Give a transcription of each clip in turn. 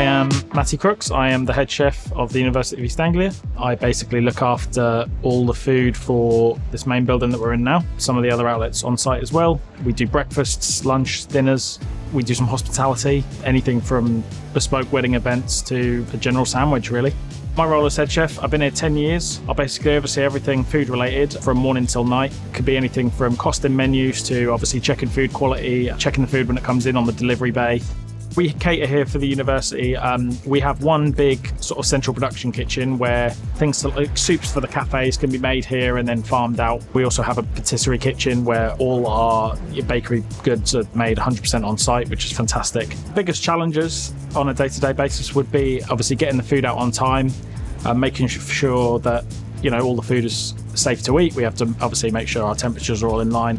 I am Matty Crooks. I am the head chef of the University of East Anglia. I basically look after all the food for this main building that we're in now. Some of the other outlets on site as well. We do breakfasts, lunch, dinners. We do some hospitality, anything from bespoke wedding events to a general sandwich, really. My role as head chef, I've been here 10 years. I basically oversee everything food related from morning till night. It could be anything from costing menus to obviously checking food quality, checking the food when it comes in on the delivery bay. We cater here for the university. We have one big sort of central production kitchen where things like soups for the cafes can be made here and then farmed out. We also have a patisserie kitchen where all our bakery goods are made 100% on site, which is fantastic. Biggest challenges on a day-to-day basis would be obviously getting the food out on time, making sure that all the food is safe to eat. We have to obviously make sure our temperatures are all in line.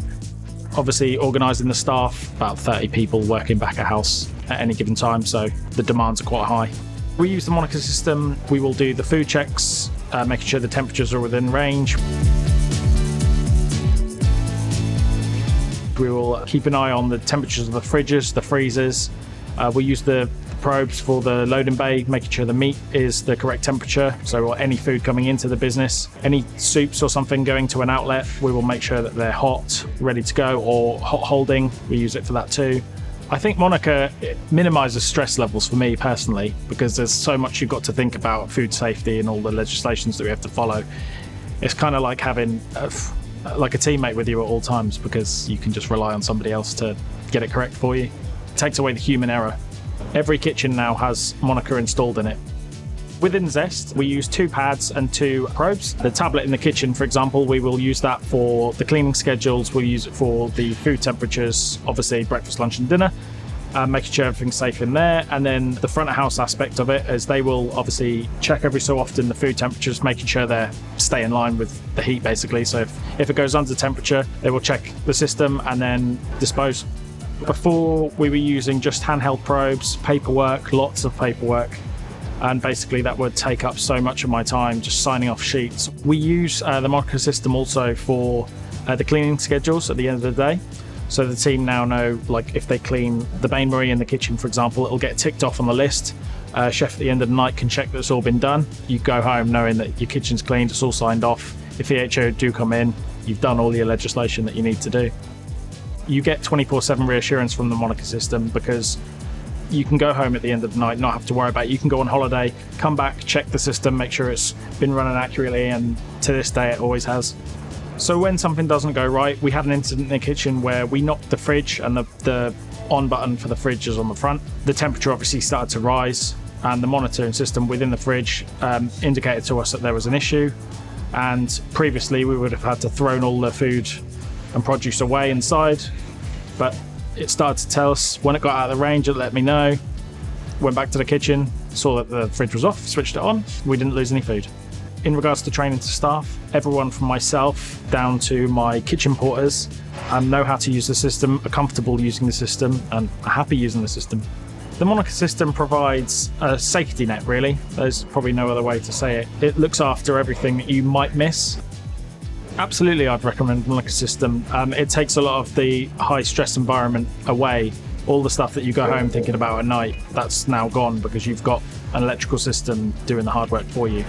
Obviously organising the staff, about 30 people working back a house at any given time, so the demands are quite high. We use the Monika system. We will do the food checks, making sure the temperatures are within range. We will keep an eye on the temperatures of the fridges, the freezers. We use the probes for the loading bay, making sure the meat is the correct temperature. So any food coming into the business, any soups or something going to an outlet, we will make sure that they're hot, ready to go, or hot holding. We use it for that too. I think Monika minimises stress levels for me personally, because there's so much you've got to think about food safety and all the legislations that we have to follow. It's kind of like having like a teammate with you at all times, because you can just rely on somebody else to get it correct for you. It takes away the human error. Every kitchen now has Monika installed in it. Within Zest, we use 2 pads and 2 probes. The tablet in the kitchen, for example, we will use that for the cleaning schedules. We'll use it for the food temperatures, obviously breakfast, lunch and dinner, making sure everything's safe in there. And then the front of house aspect of it is they will obviously check every so often the food temperatures, making sure they stay in line with the heat basically. So if it goes under temperature, they will check the system and then dispose. Before, we were using just handheld probes, paperwork, lots of paperwork, and basically that would take up so much of my time just signing off sheets. We use the Monika system also for the cleaning schedules at the end of the day. So the team now know, like if they clean the bain-marie in the kitchen, for example, it'll get ticked off on the list. Chef at the end of the night can check that it's all been done. You go home knowing that your kitchen's cleaned, it's all signed off. If the HO do come in, you've done all your legislation that you need to do. You get 24/7 reassurance from the Monika system, because you can go home at the end of the night, not have to worry about it. You can go on holiday, come back, check the system, make sure it's been running accurately, and to this day it always has. So when something doesn't go right, we had an incident in the kitchen where we knocked the fridge and the on button for the fridge is on the front. The temperature obviously started to rise, and the monitoring system within the fridge indicated to us that there was an issue. And previously we would have had to thrown all the food and produce away inside, but it started to tell us. When it got out of the range, it let me know. Went back to the kitchen, saw that the fridge was off, switched it on. We didn't lose any food. In regards to training to staff, everyone from myself down to my kitchen porters know how to use the system, are comfortable using the system, and are happy using the system. The Monika system provides a safety net, really. There's probably no other way to say it. It looks after everything that you might miss. Absolutely, I'd recommend the Monika system. It takes a lot of the high stress environment away. All the stuff that you go home thinking about at night, that's now gone because you've got an electrical system doing the hard work for you.